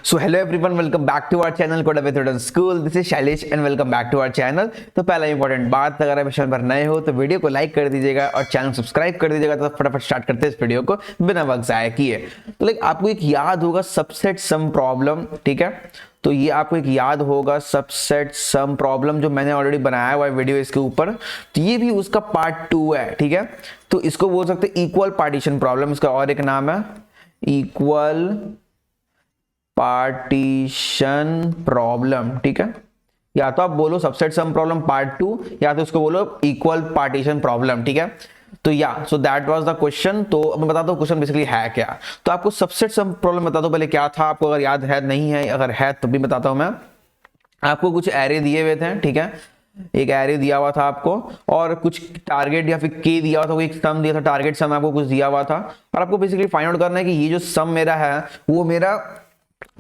So hello everyone, welcome back to our channel Code Method School. This is Shailesh and welcome back to our channel. तो पहला important बात, अगर आप channel पर नए हो तो वीडियो को लाइक कर दीजिएगा और चैनल सब्सक्राइब कर दीजिएगा। तो फटाफट स्टार्ट करते हैं इस वीडियो को बिना वक्त जाया किए। तो लाइक आपको एक याद होगा सबसेट सम प्रॉब्लम, ठीक है। तो ये आपको एक याद होगा सबसेट सम प्रॉब्लम, जो मैंने ऑलरेडी बनाया हुआ है वीडियो इसके ऊपर। तो ये भी उसका पार्ट 2 है, ठीक है। तो इसको बोल सकते हैं इक्वल पार्टीशन प्रॉब्लम, इसका और एक नाम है इक्वल पार्टीशन प्रॉब्लम, ठीक है। या तो आप बोलो सबसेट सम प्रॉब्लम पार्ट 2, या तो इसको बोलो इक्वल पार्टीशन प्रॉब्लम, ठीक है। तो या so that was the question. तो मैं बताता हूँ क्वेश्चन बेसिकली है क्या। तो आपको सबसेट सम प्रॉब्लम बता दो पहले क्या था, आपको अगर याद है, नहीं है, अगर है तो भी बताता हूँ मैं। आपको कुछ एरे दिए हुए थे, ठीक है। एक एरे दिया हुआ था आपको और कुछ टारगेट या फिर के दिया हुआ था, कोई सम दिया था, टारगेट सम आपको कुछ दिया हुआ था। और आपको बेसिकली फाइंड आउट करना है कि ये जो सम मेरा है वो मेरा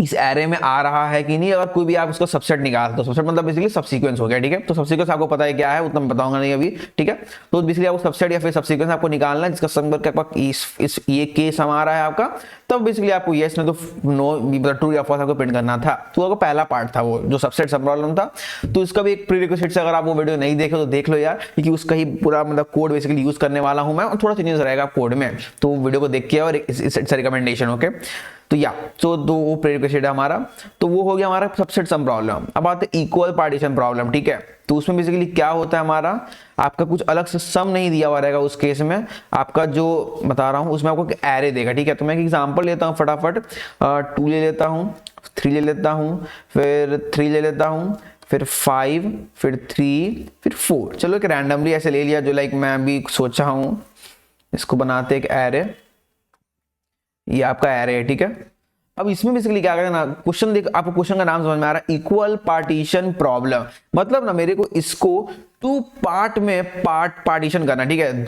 इस एरे में आ रहा है कि नहीं। अगर कोई भी आप उसको सबसेट निकाल दो, सबसेट मतलब बेसिकली सबसीक्वेंस हो गया, ठीक है। तो सबसीक्वेंस आपको पता है क्या है, उतना मैं बताऊंगा नहीं अभी, ठीक है। तो बेसिकली आपको सबसेट या फिर सबसीक्वेंस आपको निकालना है जिसका सम करके इस ये के सम आ रहा है आपका। तब बेसिकली आपको यस में तो नो मतलब ट्रू या फॉल्स आपको प्रिंट करना था। तो आपको पहला पार्ट था वो जो सबसेट सम प्रॉब्लम था। तो इसका भी एक प्रीरिक्विजिट से, अगर आप वो वीडियो नहीं देखे तो देख लो यार, क्योंकि उसका ही पूरा मतलब कोड बेसिकली यूज करने वाला हूं मैं, और थोड़ा चेंजेस रहेगा कोड में। तो वीडियो को देख के और इससे रिकमेंडेशन, ओके। तो या तो वो प्रीरिक्विजिट है हमारा। तो वो हो गया हमारा सबसेट सम प्रॉब्लम। अब आते हैं इक्वल पार्टीशन प्रॉब्लम, ठीक है। तो उसमें बेसिकली क्या होता है हमारा, आपका कुछ अलग से सम नहीं दिया हुआ रहेगा उस केस में। आपका जो बता रहा हूं उसमें आपको एरे देगा, ठीक है। तो मैं एक एग्जांपल लेता हूं फटाफट। 2 ले लेता हूं, 3 ले लेता हूं, फिर 3 ले लेता हूं, फिर 5, फिर 3, फिर 4। चलो एक रैंडमली ऐसे ले लिया जो लाइक मैं अभी सोचा हूं। इसको बनाते एक एरे, ये आपका एरे है, ठीक है। अब इसमें बेसिकली क्या करना, क्वेश्चन देख, आपको क्वेश्चन का नाम समझ में आ रहा है, इक्वल पार्टीशन प्रॉब्लम। मतलब ना मेरे को इसको 2 पार्ट में पार्टीशन करना, ठीक है।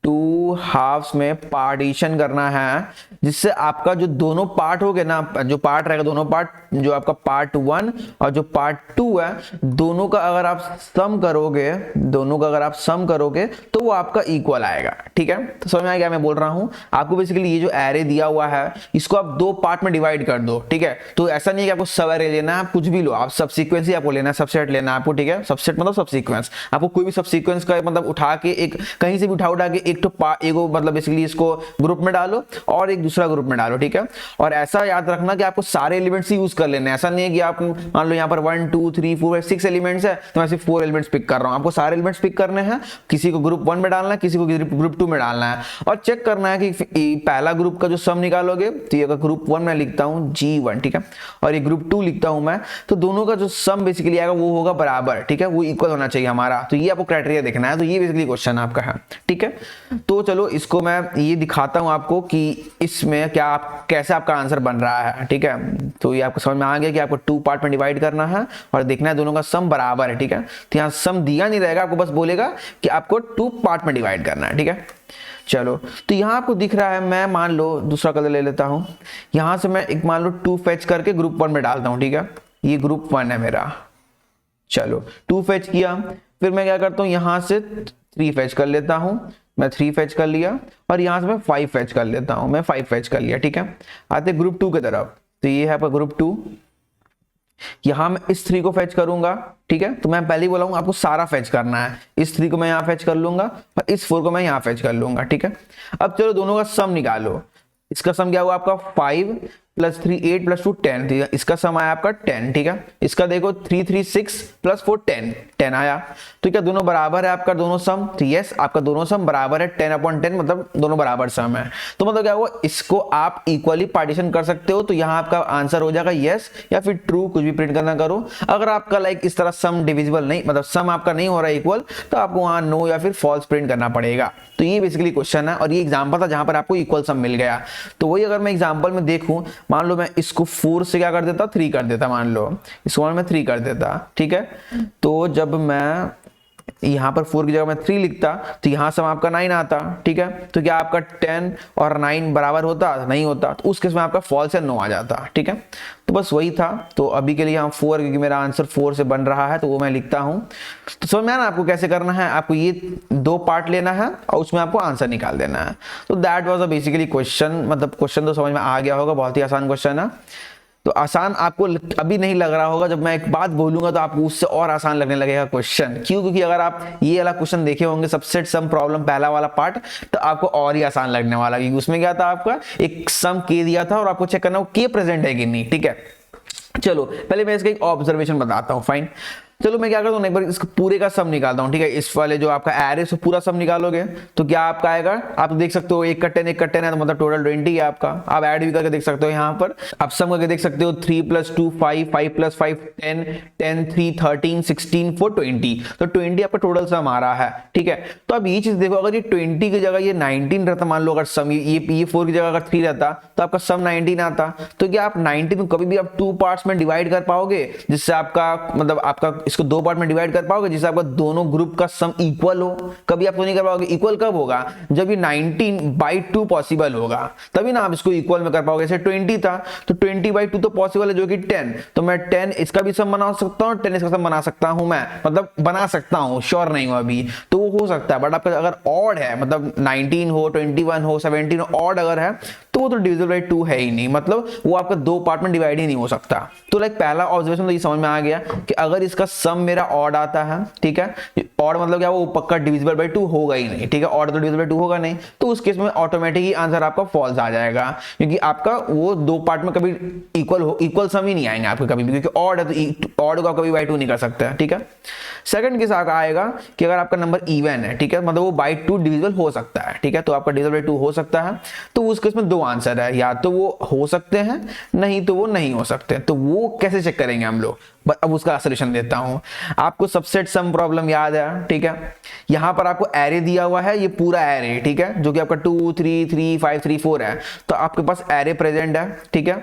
2 हाफ्स में पार्टीशन करना है, जिससे आपका जो दोनों पार्ट हो गए ना, जो पार्ट रहेगा दोनों पार्ट, जो आपका पार्ट 1 और जो पार्ट 2 है, दोनों का अगर आप सम करोगे तो वो आपका इक्वल आएगा, ठीक है। तो समझ में आया क्या मैं बोल रहा हूं आपको। बेसिकली ये जो एरे दिया हुआ है इसको आप 2 पार्ट में डिवाइड कर दो, ठीक है। तो ऐसा नहीं है कि आपको सब एरे लेना है, आप कुछ भी लो, आप सब सीक्वेंस ही आपको लेना है, सबसेट लेना है आपको, ठीक है। सबसेट मतलब सब सीक्वेंस, आपको कोई भी सब सीक्वेंस का मतलब उठा के एक कहीं से भी उठा के एक मतलब बेसिकली इसको ग्रुप में डालो और एक दूसरा ग्रुप में डालो, ठीक है। और ऐसा याद रखना कि आपको सारे एलिमेंट्स ही यूज कर लेने हैं। ऐसा नहीं है कि आप मान लो यहाँ पर 1 2 3 4 6 एलिमेंट्स है तो मैं सिर्फ 4 एलिमेंट्स पिक कर रहा हूँ। आपको सारे एलिमेंट्स पिक करने हैं, किसी को ग्रुप 1 में डालना है, किसी को ग्रुप 2 में डालना है। और चेक करना है कि पहला ग्रुप का जो सम निकालोगे, तो ये ग्रुप 1 में लिखता हूँ G1, ठीक है, और ये ग्रुप 2 लिखता हूं मैं, तो दोनों का जो सम बेसिकली आएगा वो होगा बराबर, ठीक है। वो इक्वल होना चाहिए हमारा। तो ये आपको क्राइटेरिया देखना है। तो ये बेसिकली क्वेश्चन आपका है, ठीक है। तो चलो इसको मैं ये दिखाता हूं आपको कि इसमें क्या कैसे आपका आंसर बन रहा है, ठीक है। तो ये आपको समझ में आ गया कि आपको 2 पार्ट में डिवाइड करना है और देखना है दोनों का सम बराबर है, ठीक है। तो यहाँ सम दिया नहीं रहेगा, आपको बस बोलेगा कि आपको 2 पार्ट में डिवाइड करना है, ठीक है। चलो तो यहाँ आपको दिख रहा है, मैं मान लो दूसरा कलर ले लेता हूं। यहां से मैं एक मान लो 2 फेच करके ग्रुप 1 में डालता हूं, ठीक है। ये ग्रुप 1 है मेरा। चलो 2 फेच किया, फिर मैं क्या करता हूं, यहां से 3 फेच कर लेता हूं। मैं 3 फेच कर लिया और यहां से मैं 5 फेच कर लेता हूं। मैं 5 फेच कर लिया, ठीक है। आते ग्रुप 2 की तरफ। तो ये है आपका ग्रुप 2। यहां मैं इस 3 को फेच करूंगा, ठीक है। तो मैं पहले ही बोला हूं आपको सारा फेच करना है। इस 3 को मैं यहां फेच कर लूंगा और इस 4 को मैं यहां फेच कर लूंगा, ठीक है। अब चलो दोनों का सम निकालो। इसका सम क्या हुआ आपका 5 + 3 8 + 2 10, ठीक है। इसका सम आया आपका 10, ठीक है। इसका देखो 3 3 6 + 4 10 आया। तो क्या दोनों बराबर है आपका दोनों सम? तो यस, आपका दोनों सम बराबर है, 10/10 मतलब दोनों बराबर सम है। तो मतलब क्या हुआ, इसको आप इक्वली पार्टीशन कर सकते हो। तो यहाँ आपका आंसर हो जाएगा यस या फिर ट्रू, कुछ भी प्रिंट करना करो। अगर आपका लाइक इस तरह सम डिविजिबल नहीं, मतलब सम आपका नहीं हो रहा है इक्वल, तो आपको वहां नो या फिर फॉल्स प्रिंट करना पड़ेगा। तो ये बेसिकली क्वेश्चन है और ये एग्जांपल था जहां पर आपको इक्वल सम मिल गया। तो वही अगर मैं एग्जांपल में देखूं, मान लो मैं इसको 4 से क्या कर देता, 3 कर देता, मान लो इसको मैं 3 कर देता, ठीक है। तो जब मैं यहाँ पर 4 की जगह मैं 3 लिखता तो यहाँ सम आपका 9 आता, ठीक है। तो क्या आपका 10 और 9 बराबर होता? नहीं होता, तो उस केस में आपका फॉल्स या नो आ जाता, ठीक है। तो बस वही था। तो अभी के लिए यहाँ 4, क्योंकि मेरा आंसर 4 से बन रहा है तो वो मैं लिखता हूँ। तो समझ में आया ना आपको कैसे करना है? आपको ये 2 पार्ट लेना है और उसमें आपको आंसर निकाल देना है। तो that was a basically question, मतलब क्वेश्चन तो समझ में आ गया होगा, बहुत ही आसान क्वेश्चन है। तो आसान आपको अभी नहीं लग रहा होगा, जब मैं एक बात बोलूंगा तो आपको उससे और आसान लगने लगेगा क्वेश्चन। क्यों? क्योंकि अगर आप ये वाला क्वेश्चन देखे होंगे, सबसेट सम प्रॉब्लम पहला वाला पार्ट, तो आपको और ही आसान लगने वाला, क्योंकि उसमें क्या था, आपका एक सम के दिया था और आपको चेक करना वो के प्रेजेंट है कि नहीं, ठीक है। चलो पहले मैं इसका एक ऑब्जर्वेशन बताता हूं, फाइन। चलो मैं क्या करता हूँ, एक बार इसको पूरे का सम निकालता हूँ, ठीक है। इस वाले जो आपका एरे से पूरा सम निकालोगे तो क्या आपका आएगा, आप देख सकते हो 1 का 10 1 का 10 है, तो मतलब टोटल 20 है आपका। आप ऐड भी करके देख सकते हो, यहाँ पर आप सम करके देख सकते हो 3 + 2 5 5 + 5 10 10 3 13 16 4 20, तो 20 आपका टोटल सम आ रहा है, ठीक है। तो अब ये चीज देखो, अगर ये 20 की जगह ये 19 रहता, मान लो अगर सम ये 4 की जगह अगर 3 रहता तो आपका सम 19 आता। तो क्या आप 19 को कभी भी आप 2 पार्ट्स में डिवाइड कर पाओगे, जिससे आपका मतलब आपका इसको 2 पार्ट में डिवाइड कर पाओगे जिससे आपका दोनों ग्रुप का सम इक्वल हो? कभी आप तो नहीं कर पाओगे। इक्वल कब होगा? जब ये 19/2 पॉसिबल होगा, तभी ना आप इसको इक्वल में कर पाओगे। जैसे 20 था तो 20/2 तो पॉसिबल है, जो कि 10, तो मैं 10 इसका भी सम बना सकता हूं, 10 इसका सम बना सकता हूं, मैं मतलब बना सकता हूं, श्योर नहीं हूं अभी, तो वो हो सकता है। बट आपका अगर ऑड है, मतलब 19 हो 21 हो 17 हो, ऑड अगर है तो वो तो डिविजिबल बाय 2 है ही नहीं, मतलब वो आपका 2 पार्ट में डिवाइड ही नहीं हो सकता। तो लाइक पहला ऑब्जर्वेशन तो ये समझ में आ गया कि अगर इसका सम मेरा ऑड आता है, ठीक है, ऑड मतलब क्या, वो पक्का डिविजिबल बाय 2 होगा ही नहीं, ठीक है। ऑड तो डिविजिबल बाय 2 होगा नहीं, तो उस केस में ऑटोमेटिक ही आंसर आपका फॉल्स आ जाएगा, क्योंकि आपका वो 2 पार्ट में कभी इक्वल सम ही नहीं आएंगे आपके कभी भी, क्योंकि ऑड है तो ऑड को आप कभी बाय 2 नहीं कर सकते, ठीक है। सेकंड केस आपका आएगा कि अगर आपका नंबर इवन है, ठीक है, मतलब वो बाय 2 डिविजिबल हो सकता है, ठीक है, तो आपका डिविजिबल बाय 2 हो सकता है। तो उस केस में 2 आंसर है, या तो वो हो सकते हैं, नहीं तो वो नहीं हो सकते। तो वो कैसे चेक करेंगे हम लोग? अब उसका सॉल्यूशन देता हूं। आपको सबसेट सम प्रॉब्लम याद है, ठीक है। यहां पर आपको एरे दिया हुआ है, ये पूरा एरे, ठीक है, जो कि आपका 2 3 3 5 3 4 है, तो आपके पास एरे प्रेजेंट है, ठीक है।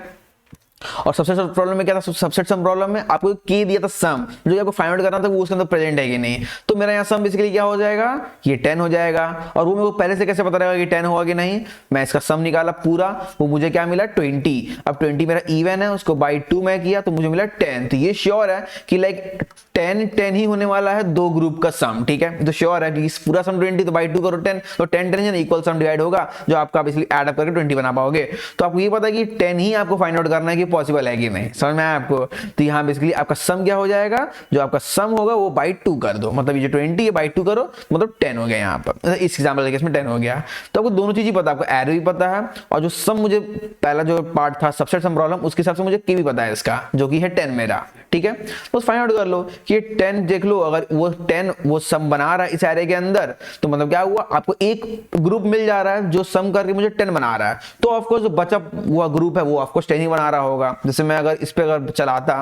और सबसेट सम प्रॉब्लम में क्या था? सबसेट सम प्रॉब्लम में आपको के दिया था सम, जो कि आपको फाइंड आउट करना था वो उसके अंदर प्रेजेंट है कि नहीं। तो मेरा यहाँ सम बेसिकली क्या हो जाएगा, ये 10 हो जाएगा। और वो मेरे को पहले से कैसे पता रहेगा कि 10 होगा कि नहीं? मैं इसका सम निकाला पूरा, वो मुझे क्या मिला 20। अब 20 मेरा इवन है, उसको बाई 2 मैं किया तो मुझे मिला 10। तो ये श्योर है कि लाइक 10 ही होने वाला है दो ग्रुप का सम, ठीक है। तो श्योर है कि इस पूरा सम 20, तो बाई 2 करो 10, तो 10 10 इक्वल सम डिवाइड होगा, जो आपका बेसिकली ऐड अप करके 20 बना पाओगे। तो आपको ये पता है कि 10 ही आपको फाइंड आउट करना है कि पॉसिबल है कि नहीं, समझ में आया आपको? तो यहाँ बेसिकली आपका सम क्या हो जाएगा, जो आपका सम होगा वो बाई 2 कर दो, मतलब ये जो 20 है बाई 2 करो, मतलब 10 हो गया यहाँ पर। इस एग्जांपल के केस में 10 हो गया। तो आपको दोनों चीज ही पता है, आपको एरे भी पता है, और जो सम मुझे पहला जो पार्ट था सबसेट सम प्रॉब्लम, उसके हिसाब से मुझे के भी पता है इसका, जो कि है 10 मेरा, ठीक है। बस फाइंड आउट कर लो कि ये 10 देख लो, अगर वो 10 वो सम बना रहा है इस एरे के अंदर, तो मतलब क्या हुआ, आपको एक ग्रुप मिल जा रहा है जो सम करके मुझे 10 बना रहा है। तो ऑफकोर्स जो बचा हुआ ग्रुप है वो ऑफकोर्स 10 ही बना रहा होगा। जैसे मैं अगर इस पे अगर चलाता,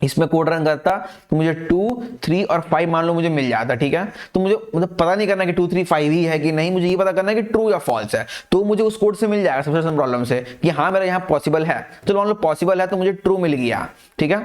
इसमें कोड रन करता, तो मुझे 2 3 और 5 मान लो मुझे मिल जाता, ठीक है। तो मुझे मतलब पता नहीं करना कि 2 3 5 ही है कि नहीं, मुझे ये पता करना है कि ट्रू या फॉल्स है। तो मुझे उस कोड से मिल जाएगा सबसे सम प्रॉब्लम से कि हाँ मेरा यहाँ पॉसिबल है। तो मान लो पॉसिबल है तो मुझे ट्रू मिल गया, ठीक है।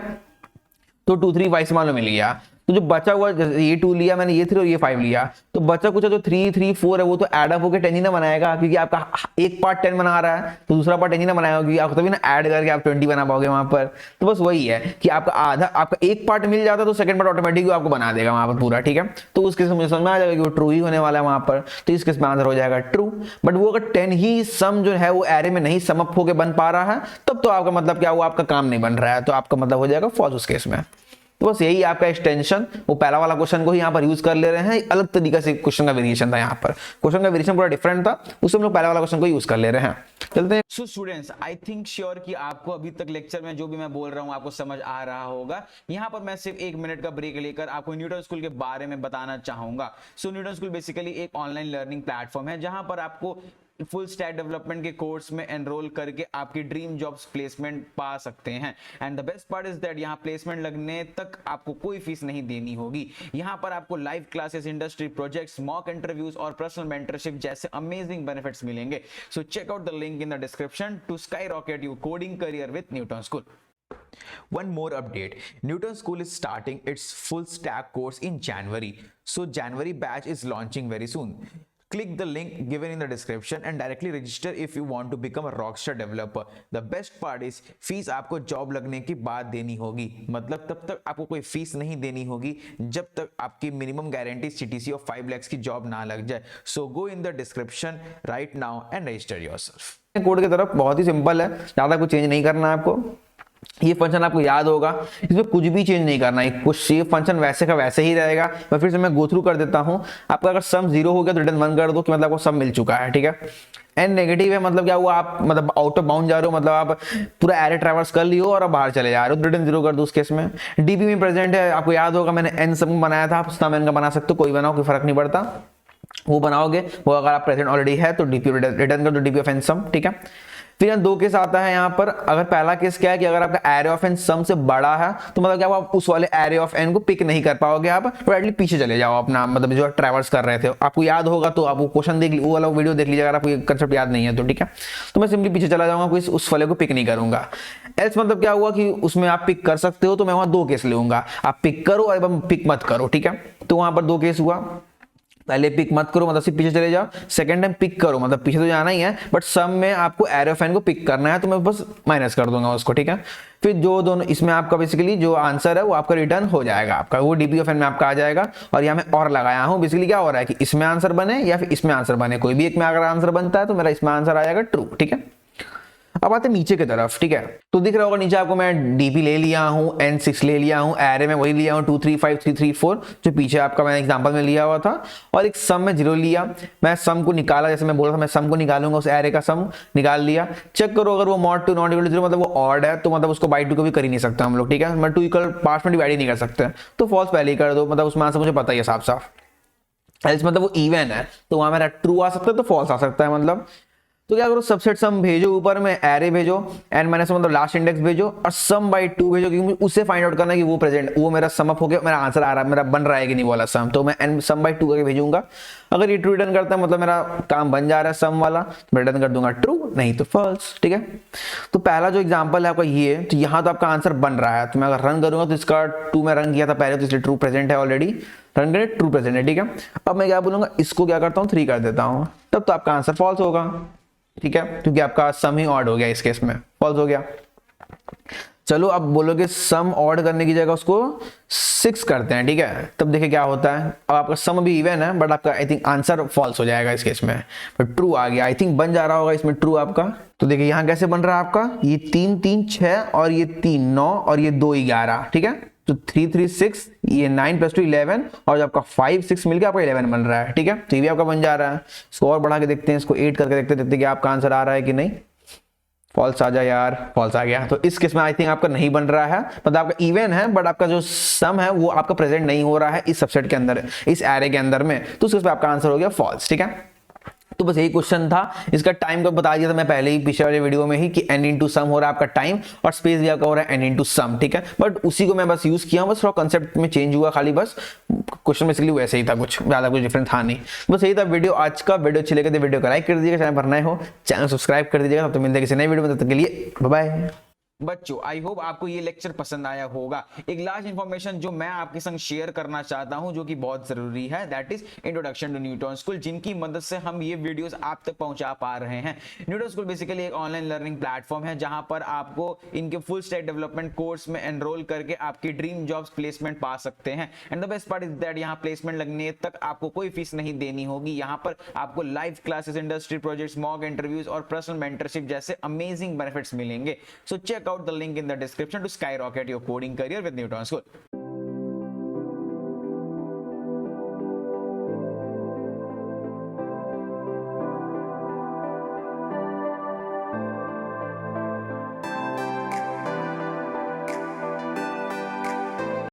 तो 2 3 5 मान लो मिल गया। तो जो बचा हुआ, ये 2 लिया मैंने, ये 3 और ये 5 लिया, तो बचा कुछ जो 3 3 4 है वो तो ऐड अप होकर 10 ही ना बनाएगा, क्योंकि आपका एक पार्ट 10 बना रहा है तो दूसरा पार्ट 10 ही ना बनाएगा, क्योंकि आप तभी ना ऐड करके आप 20 बना पाओगे वहां पर। तो बस वही है कि आपका आधा, आपका एक पार्ट मिल जाता तो सेकंड पार्ट ऑटोमेटिक आपको बना देगा वहां पर पूरा, ठीक है। तो उस केस में मुझे समझ में आ जाएगा कि वो ट्रू ही होने वाला है वहां पर। तो इस केस में आंसर हो जाएगा ट्रू। बट वो अगर 10 ही सम जो है वो एरे में नहीं सम अप होकर बन पा रहा है, तब तो आपका मतलब क्या, वो आपका काम नहीं बन रहा है, तो आपका मतलब हो जाएगा फॉल्स उस केस में। तो बस यही आपका एक्सटेंशन, वो पहला वाला क्वेश्चन को ही यहाँ पर यूज कर ले रहे हैं, अलग तरीके से क्वेश्चन का वेरिएशन था, यहाँ पर क्वेश्चन का वेरिएशन पूरा डिफरेंट था, उससे हम लोग पहला वाला क्वेश्चन को यूज कर ले रहे हैं। चलते हैं। So students, I think sure कि आपको अभी तक लेक्चर में जो भी मैं बोल रहा हूँ आपको समझ आ रहा होगा। यहाँ पर मैं सिर्फ 1 मिनट का ब्रेक लेकर आपको न्यूटन स्कूल के बारे में बताना चाहूंगा। सो न्यूटन स्कूल बेसिकली एक ऑनलाइन लर्निंग प्लेटफॉर्म है, जहां पर आपको फुल स्टैक डेवलपमेंट के कोर्स में एनरोल करके आपकी ड्रीम जॉब्स प्लेसमेंट पा सकते हैं। And the best part is that यहाँ प्लेसमेंट लगने तक आपको कोई फीस नहीं देनी होगी। यहाँ पर आपको live classes, industry projects, mock interviews और पर्सनल मेंटरशिप जैसे अमेजिंग बेनिफिट्स मिलेंगे। So check out the link in the description to skyrocket your coding career with Newton School. One more update. Newton School is starting its full stack course in January. So January batch is launching very soon. Click the link given in the description and directly register if you want to become a rockstar developer. The best part is fees आपको job लगने के बाद देनी होगी, मतलब तब तक आपको कोई फीस नहीं देनी होगी जब तक आपकी minimum guarantee CTC of 5 lakhs की जॉब ना लग जाए. So go in the description right now and register yourself. Code की तरफ बहुत ही सिंपल है, ज्यादा कुछ चेंज नहीं करना है आपको. ये फंक्शन आपको याद होगा, इसमें कुछ भी चेंज नहीं करना है, कुछ ये फंक्शन वैसे का वैसे ही रहेगा. मैं फिर से मैं गो थ्रू कर देता हूं. आपका अगर सम 0 हो गया तो रिटर्न 1 कर दो कि मतलब आपको सम मिल चुका है. ठीक है. एंड नेगेटिव है मतलब क्या हुआ, आप मतलब आउट ऑफ बाउंड जा रहे हो, मतलब आप पूरा एरे ट्रैवर्स कर लियो और अब बाहर चले जा रहे हो, रिटर्न 0 कर दो. उस केस में डीपी में प्रेजेंट है, आपको याद होगा मैंने एन सम बनाया था, आप सम एन का बना सकते हो, कोई बनाओ कोई फर्क नहीं पड़ता, वो बनाओगे. वो अगर आप प्रेजेंट ऑलरेडी है तो डीपी रिटर्न कर दो, डीपी ऑफ एन सम. ठीक है. फिर यहाँ 2 केस आता है यहाँ पर. अगर पहला केस क्या है कि अगर आपका एरे ऑफ एन सम से बड़ा है तो मतलब क्या आप उस वाले एरे ऑफ एन को पिक नहीं कर पाओगे, आप एटलीस्ट पीछे चले जाओ अपना, मतलब जो ट्रैवर्स कर रहे थे. आपको याद होगा तो आप वो क्वेश्चन देख वो वाला वीडियो देख लीजिए अगर आपको कंसेप्ट याद नहीं है तो. ठीक है. तो मैं सिंपली पीछे चला जाऊंगा, कोई उस वाले को पिक नहीं करूंगा. एल्स मतलब क्या हुआ कि उसमें आप पिक कर सकते हो, तो मैं वहां 2 केस लूंगा, आप पिक करो और पिक मत करो. ठीक है. तो वहां पर 2 केस हुआ. पहले पिक मत करो मतलब सिर्फ पीछे चले जाओ, सेकंड टाइम पिक करो मतलब पीछे तो जाना ही है बट सम में आपको एरे ऑफ एन को पिक करना है, तो मैं बस माइनस कर दूंगा उसको. ठीक है. फिर जो दोनों इसमें आपका बेसिकली जो आंसर है वो आपका रिटर्न हो जाएगा, आपका वो डीपी ऑफ एन में आपका आ जाएगा. और यहाँ मैं और लगाया हूँ, बेसिकली क्या हो रहा है कि इसमें आंसर बने या फिर इसमें आंसर बने, कोई भी एक में अगर आंसर बनता है तो मेरा इसमें आंसर आ जाएगा ट्रू. ठीक है. अब आते नीचे की तरफ. ठीक है. तो दिख रहा होगा नीचे आपको मैं डीपी ले लिया हूं, N6 ले लिया हूं, एरे में वही लिया हूं 2 3 5 3 3 4 जो पीछे आपका मैंने एग्जांपल में लिया हुआ था, और एक सम में 0 लिया. मैं सम को निकाला, जैसे मैं बोल रहा था मैं सम को निकालूंगा, उस एरे का सम निकाल लिया. चेक करो अगर वो mod 2 नॉट इक्वल टू 0 मतलब वो ऑड है तो मतलब उसको बाई 2 को भी कर ही नहीं सकता हम लोग. ठीक है. मैं 2 इक्वल पार्ट्स में डिवाइड ही नहीं कर सकते, तो फॉल्स पहले ही कर दो, मतलब उसमें आंसर मुझे पता ही है साफ साफ. मतलब वो इवन है तो वहां मेरा ट्रू आ सकता है तो फॉल्स आ सकता है. मतलब तो क्या करो, सबसेट सम भेजो, ऊपर में एरे भेजो, एन माइनस मतलब लास्ट इंडेक्स भेजो, और सम बाई 2 भेजो, क्योंकि मुझे उससे फाइंड आउट करना है कि वो प्रेजेंट वो मेरा सम अप हो गया, मेरा आंसर आ रहा है, मेरा बन रहा है कि नहीं वाला सम. तो मैं एन सम बाई 2 करके भेजूंगा. अगर ये ट्रू रिटर्न करता है मतलब मेरा काम बन जा रहा है सम वाला, तो रिटर्न कर दूंगा ट्रू, नहीं तो फॉल्स. ठीक है. तो पहला जो एग्जांपल है आपका ये, तो यहाँ तो आपका आंसर बन रहा है, तो मैं अगर रन करूंगा तो इसका 2 में रन किया था पहले, तो इसलिए ट्रू प्रेजेंट है ऑलरेडी, रन करें ट्रू प्रेजेंट है. ठीक है. अब मैं क्या बोलूंगा, इसको क्या करता हूँ 3 कर देता हूँ, तब तो आपका आंसर फॉल्स होगा. ठीक है. क्योंकि आपका सम ही ऑड हो गया, इस केस में फॉल्स हो गया. चलो अब बोलोगे सम ऑड करने की जगह उसको 6 करते हैं. ठीक है. तब देखिए क्या होता है, अब आपका सम भी इवन है बट आपका आई थिंक आंसर फॉल्स हो जाएगा इस केस में, बट ट्रू आ गया. आई थिंक बन जा रहा होगा इसमें ट्रू आपका. तो देखिए यहाँ कैसे बन रहा है आपका, ये 3 3 6 और ये 3 9 और ये 2 11. ठीक है. तो 3 3 6, ये 9 + 2 11, और जब आपका 5 6 मिलकर आपका 11 बन रहा है. ठीक है. तो ये भी आपका बन जा रहा है. इसको और बढ़ा के देखते हैं, इसको 8 करके देखते हैं कि आपका आंसर आ रहा है कि नहीं. फॉल्स आ जाए यार, फॉल्स आ गया. तो इस केस में आई थिंक आपका नहीं बन रहा है, मतलब आपका इवन है बट आपका जो सम है वो आपका प्रेजेंट नहीं हो रहा है इस सबसेट के अंदर, इस एरे के अंदर में, तो उस केस में आपका आंसर हो गया फॉल्स. ठीक है. तो बस यही क्वेश्चन था. इसका टाइम का बता दिया था मैं पहले ही पिछले वाले वीडियो में ही कि n इंटू सम हो रहा है आपका टाइम, और स्पेस भी आपका हो रहा है n इंटू सम. ठीक है. बट उसी को मैं बस यूज किया, बस थोड़ा कंसेप्ट में चेंज हुआ खाली, बस क्वेश्चन बेसिकली वैसे ही था, कुछ ज्यादा कुछ डिफरेंट था नहीं. बस यही था वीडियो आज का. वीडियो अच्छी लगे तो वीडियो को लाइक कर दीजिएगा, चैनल पर नए हो चैनल सब्सक्राइब कर दीजिएगा. तो मिलते हैं किसी नए वीडियो में, तब तक के लिए बाय बाय. बच्चों आई होप आपको ये लेक्चर पसंद आया होगा. एक लास्ट इंफॉर्मेशन जो मैं आपके संग शेयर करना चाहता हूं जो कि बहुत जरूरी है, that is introduction to Newton School, जिनकी मदद से हम ये वीडियोस आप तक पहुंचा पा रहे हैं. न्यूटन स्कूल बेसिकली एक ऑनलाइन लर्निंग प्लेटफॉर्म है जहां पर आपको इनके फुल स्टैक डेवलपमेंट कोर्स में एनरोल करके आपकी ड्रीम जॉब्स प्लेसमेंट पा सकते हैं. And the best part is that यहाँ प्लेसमेंट लगने तक आपको कोई फीस नहीं देनी होगी. यहाँ पर आपको live classes, industry projects, mock interviews और पर्सनल मेंटरशिप जैसे अमेजिंग बेनिफिट्स मिलेंगे. So check out the link in the description to skyrocket your coding career with Newton School.